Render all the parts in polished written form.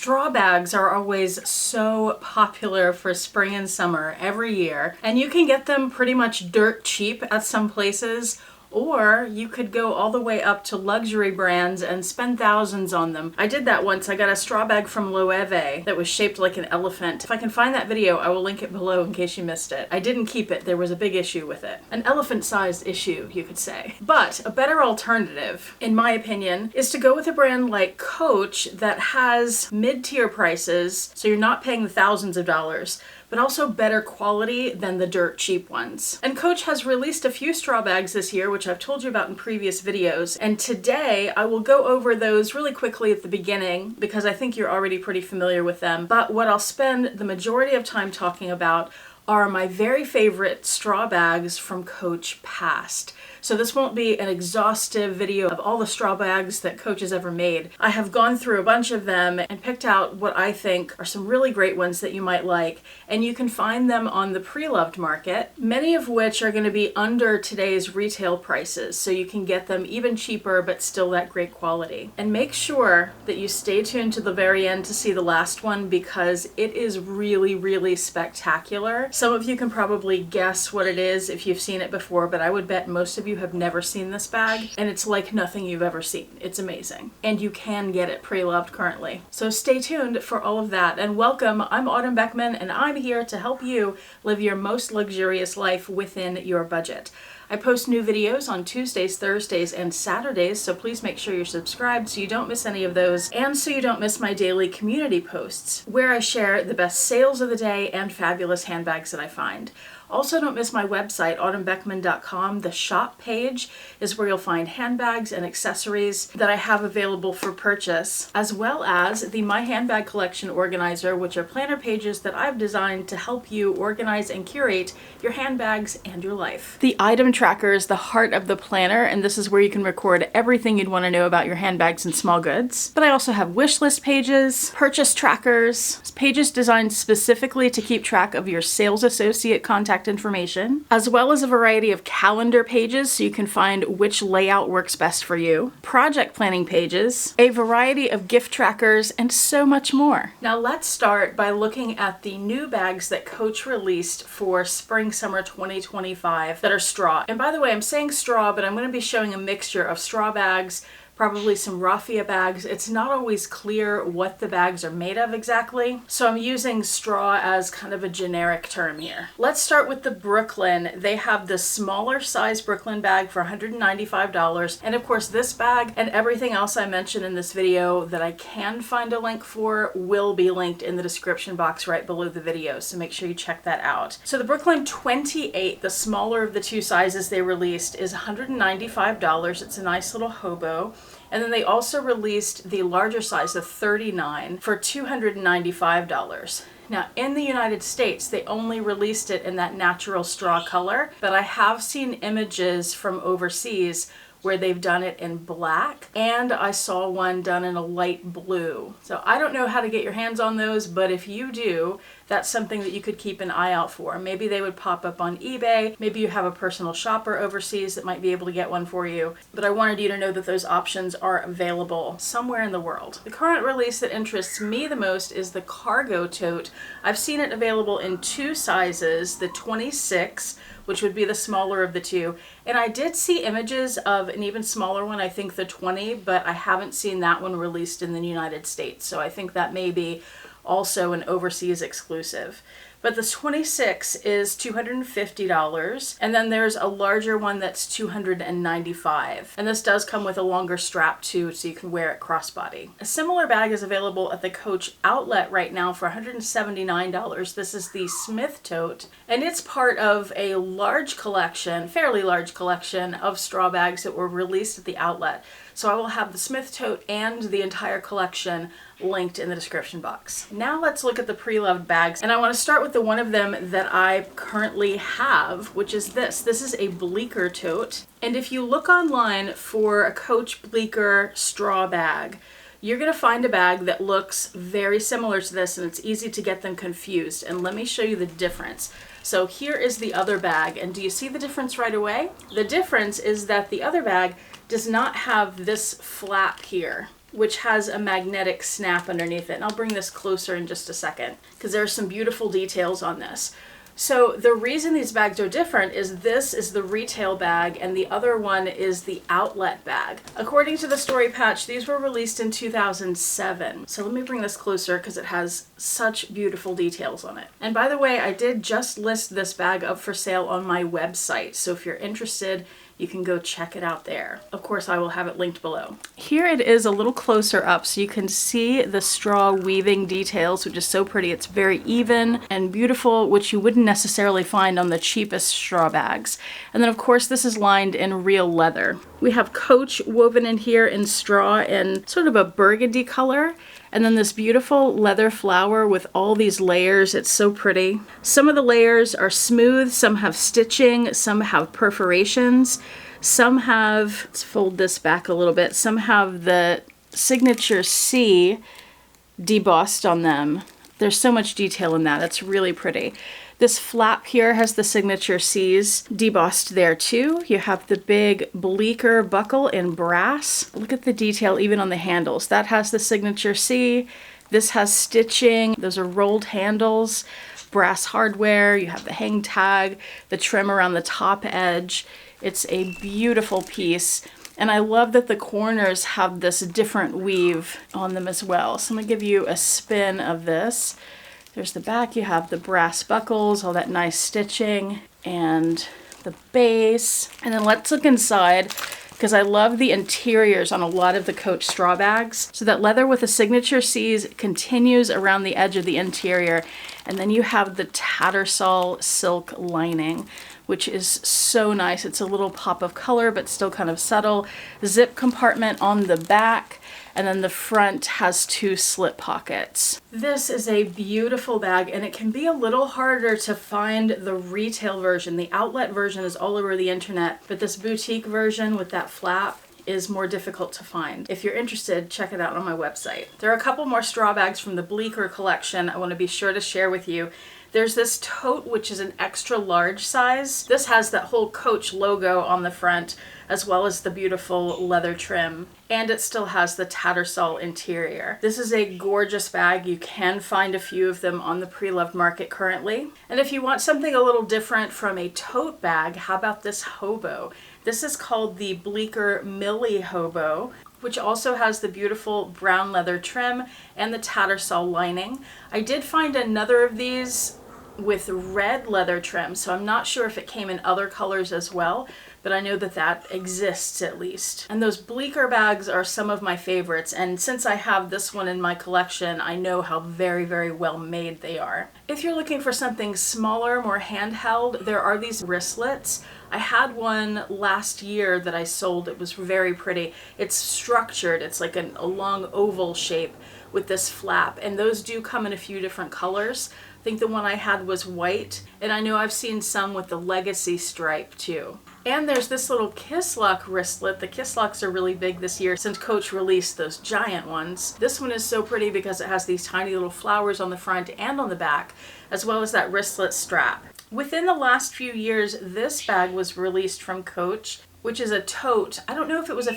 Straw bags are always so popular for spring and summer every year, and you can get them pretty much dirt cheap at some places, or you could go all the way up to luxury brands and spend thousands on them. I did that once. I got a straw bag from Loewe that was shaped like an elephant. If I can find that video, I will link it below in case you missed it. I didn't keep it. There was a big issue with it. An elephant-sized issue, you could say. But a better alternative, in my opinion, is to go with a brand like Coach that has mid-tier prices, so you're not paying the thousands of dollars, but also better quality than the dirt cheap ones. And Coach has released a few straw bags this year, which I've told you about in previous videos. And today I will go over those really quickly at the beginning because I think you're already pretty familiar with them. But what I'll spend the majority of time talking about are my very favorite straw bags from Coach past. So this won't be an exhaustive video of all the straw bags that Coach has ever made. I have gone through a bunch of them and picked out what I think are some really great ones that you might like, and you can find them on the Preloved market, many of which are going to be under today's retail prices, so you can get them even cheaper but still that great quality. And make sure that you stay tuned to the very end to see the last one because it is really, really spectacular. Some of you can probably guess what it is if you've seen it before, but I would bet most of you have never seen this bag, and it's like nothing you've ever seen. It's amazing. And you can get it pre-loved currently. So stay tuned for all of that. And welcome, I'm Autumn Beckman, and I'm here to help you live your most luxurious life within your budget. I post new videos on Tuesdays, Thursdays, and Saturdays, so please make sure you're subscribed so you don't miss any of those, and so you don't miss my daily community posts, where I share the best sales of the day and fabulous handbags that I find. Also, don't miss my website, autumnbeckman.com. The shop page is where you'll find handbags and accessories that I have available for purchase, as well as the My Handbag Collection Organizer, which are planner pages that I've designed to help you organize and curate your handbags and your life. The item tracker is the heart of the planner, and this is where you can record everything you'd want to know about your handbags and small goods. But I also have wish list pages, purchase trackers, pages designed specifically to keep track of your sales associate contact information, as well as a variety of calendar pages so you can find which layout works best for you, project planning pages, a variety of gift trackers, and so much more. Now let's start by looking at the new bags that Coach released for spring-summer 2025 that are straw. And by the way, I'm saying straw, but I'm going to be showing a mixture of straw bags, probably some raffia bags. It's not always clear what the bags are made of exactly, so I'm using straw as kind of a generic term here. Let's start with the Brooklyn. They have the smaller size Brooklyn bag for $195, and of course this bag and everything else I mentioned in this video that I can find a link for will be linked in the description box right below the video, so make sure you check that out. So the Brooklyn 28, the smaller of the two sizes they released, is $195. It's a nice little hobo. And then they also released the larger size, the 39, for $295. Now, in the United States, they only released it in that natural straw color, but I have seen images from overseas where they've done it in black, and I saw one done in a light blue. So I don't know how to get your hands on those, but if you do, that's something that you could keep an eye out for. Maybe they would pop up on eBay. Maybe you have a personal shopper overseas that might be able to get one for you. But I wanted you to know that those options are available somewhere in the world. The current release that interests me the most is the cargo tote. I've seen it available in two sizes, the 26, which would be the smaller of the two. And I did see images of an even smaller one, I think the 20, but I haven't seen that one released in the United States. So I think that may be also an overseas exclusive. But the 26 is $250, and then there's a larger one that's $295. And this does come with a longer strap too, so you can wear it crossbody. A similar bag is available at the Coach outlet right now for $179. This is the Smith tote, and it's part of a large collection, fairly large collection of straw bags that were released at the outlet. So I will have the Smith tote and the entire collection linked in the description box. Now let's look at the Preloved bags, and I want to start with the one of them that I currently have, which is this. This is a Bleecker tote, and if you look online for a Coach Bleecker straw bag, you're going to find a bag that looks very similar to this, and it's easy to get them confused. And let me show you the difference. So here is the other bag, and do you see the difference right away? The difference is that the other bag does not have this flap here. which has a magnetic snap underneath it. And I'll bring this closer in just a second because there are some beautiful details on this. So the reason these bags are different is this is the retail bag and the other one is the outlet bag. According to the story patch, these were released in 2007. So let me bring this closer because it has such beautiful details on it. And by the way, I did just list this bag up for sale on my website. So if you're interested, you can go check it out there. Of course, I will have it linked below. Here it is a little closer up so you can see the straw weaving details, which is so pretty. It's very even and beautiful, which you wouldn't necessarily find on the cheapest straw bags. And then of course, this is lined in real leather. We have Coach woven in here in straw in sort of a burgundy color. And then this beautiful leather flower with all these layers. It's so pretty. Some of the layers are smooth, some have stitching, some have perforations, some have, let's fold this back a little bit, some have the signature C debossed on them. There's so much detail in that. It's really pretty. This flap here has the signature C's debossed there too. You have the big bleaker buckle in brass. Look at the detail even on the handles. That has the signature C. This has stitching. Those are rolled handles, brass hardware. You have the hang tag, the trim around the top edge. It's a beautiful piece. And I love that the corners have this different weave on them as well. So I'm gonna give you a spin of this. There's the back, you have the brass buckles, all that nice stitching, and the base. And then let's look inside, because I love the interiors on a lot of the Coach straw bags. So that leather with the signature C's continues around the edge of the interior. And then you have the Tattersall silk lining, which is so nice. It's a little pop of color, but still kind of subtle. Zip compartment on the back. And then the front has 2 slip pockets. This is a beautiful bag, and it can be a little harder to find the retail version. The outlet version is all over the internet, but this boutique version with that flap is more difficult to find. If you're interested, check it out on my website. There are a couple more straw bags from the Bleaker collection I want to be sure to share with you. There's this tote, which is an extra large size. This has that whole Coach logo on the front, as well as the beautiful leather trim. And it still has the Tattersall interior. This is a gorgeous bag. You can find a few of them on the Preloved market currently. And if you want something a little different from a tote bag, how about this hobo? This is called the Bleaker Millie Hobo, which also has the beautiful brown leather trim and the Tattersall lining. I did find another of these with red leather trim, so I'm not sure if it came in other colors as well, but I know that that exists at least. And those Bleaker bags are some of my favorites, and since I have this one in my collection, I know how very, very well made they are. If you're looking for something smaller, more handheld, there are these wristlets. I had one last year that I sold. It was very pretty. It's structured. It's like a long oval shape with this flap, and those do come in a few different colors. I think the one I had was white, and I know I've seen some with the legacy stripe too. And there's this little Kiss Lock wristlet. The Kiss Locks are really big this year since Coach released those giant ones. This one is so pretty because it has these tiny little flowers on the front and on the back, as well as that wristlet strap. Within the last few years, this bag was released from Coach, which is a tote. I don't know if it was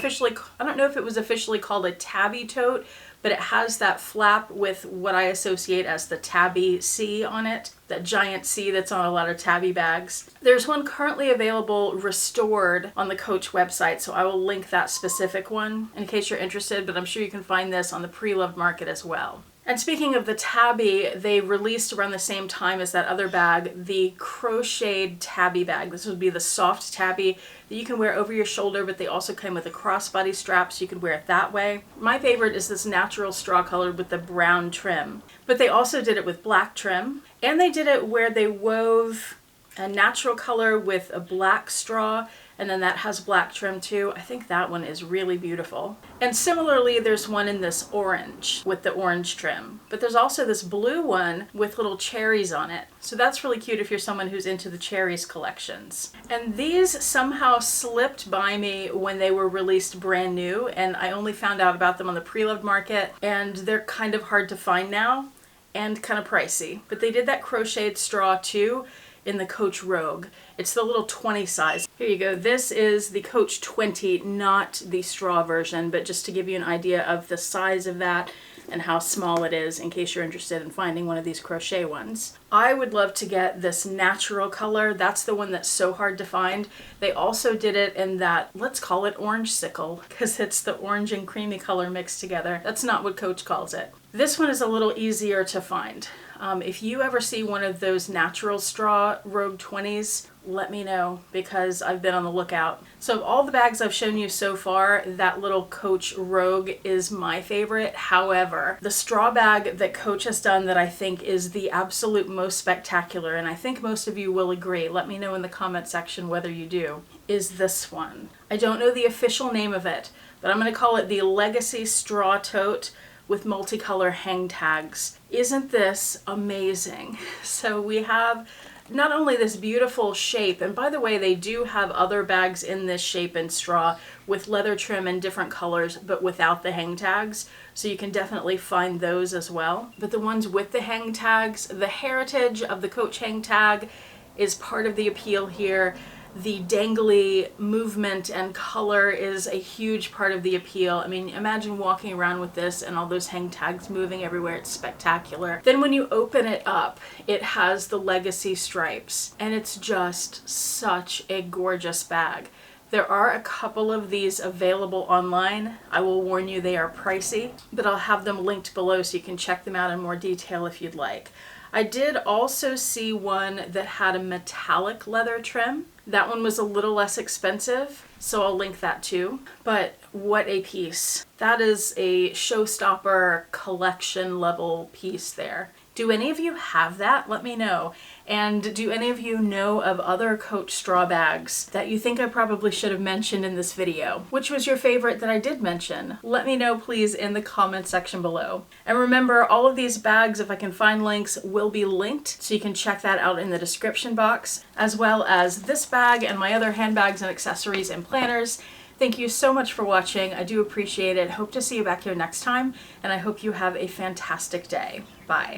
officially called a tabby tote, but it has that flap with what I associate as the tabby C on it, that giant C that's on a lot of tabby bags. There's one currently available restored on the Coach website, so I will link that specific one in case you're interested, but I'm sure you can find this on the Preloved market as well. And speaking of the tabby, they released around the same time as that other bag, the crocheted tabby bag. This would be the soft tabby that you can wear over your shoulder, but they also came with a crossbody strap, so you could wear it that way. My favorite is this natural straw color with the brown trim. But they also did it with black trim, and they did it where they wove a natural color with a black straw, and then that has black trim too. I think that one is really beautiful. And similarly, there's one in this orange with the orange trim. But there's also this blue one with little cherries on it. So that's really cute if you're someone who's into the cherries collections. And these somehow slipped by me when they were released brand new, and I only found out about them on the Preloved market, and they're kind of hard to find now and kind of pricey. But they did that crocheted straw too in the Coach Rogue. It's the little 20 size. If Here you go. This is the Coach 20, not the straw version, but just to give you an idea of the size of that and how small it is in case you're interested in finding one of these crochet ones. I would love to get this natural color. That's the one that's so hard to find. They also did it in that, let's call it orange sickle, because it's the orange and creamy color mixed together. That's not what Coach calls it. This one is a little easier to find. If you ever see one of those natural straw Rogue 20s, let me know, because I've been on the lookout. So of all the bags I've shown you so far, that little Coach Rogue is my favorite. However, the straw bag that Coach has done that I think is the absolute most spectacular, and I think most of you will agree, let me know in the comment section whether you do, is this one. I don't know the official name of it, but I'm going to call it the Legacy Straw Tote with multicolor hang tags. Isn't this amazing? So we have not only this beautiful shape, and by the way, they do have other bags in this shape and straw with leather trim in different colors, but without the hang tags. So you can definitely find those as well. But the ones with the hang tags, the heritage of the Coach hang tag is part of the appeal here. The dangly movement and color is a huge part of the appeal. I mean, imagine walking around with this and all those hang tags moving everywhere. It's spectacular. Then when you open it up, it has the legacy stripes, and it's just such a gorgeous bag. There are a couple of these available online. I will warn you, they are pricey, but I'll have them linked below so you can check them out in more detail if you'd like. I did also see one that had a metallic leather trim. That one was a little less expensive, so I'll link that too. But what a piece. That is a showstopper collection level piece there. Do any of you have that? Let me know. And do any of you know of other Coach straw bags that you think I probably should have mentioned in this video? Which was your favorite that I did mention? Let me know please in the comment section below. And remember, all of these bags, if I can find links, will be linked, so you can check that out in the description box, as well as this bag and my other handbags and accessories and planners. Thank you so much for watching. I do appreciate it. Hope to see you back here next time, and I hope you have a fantastic day. Bye.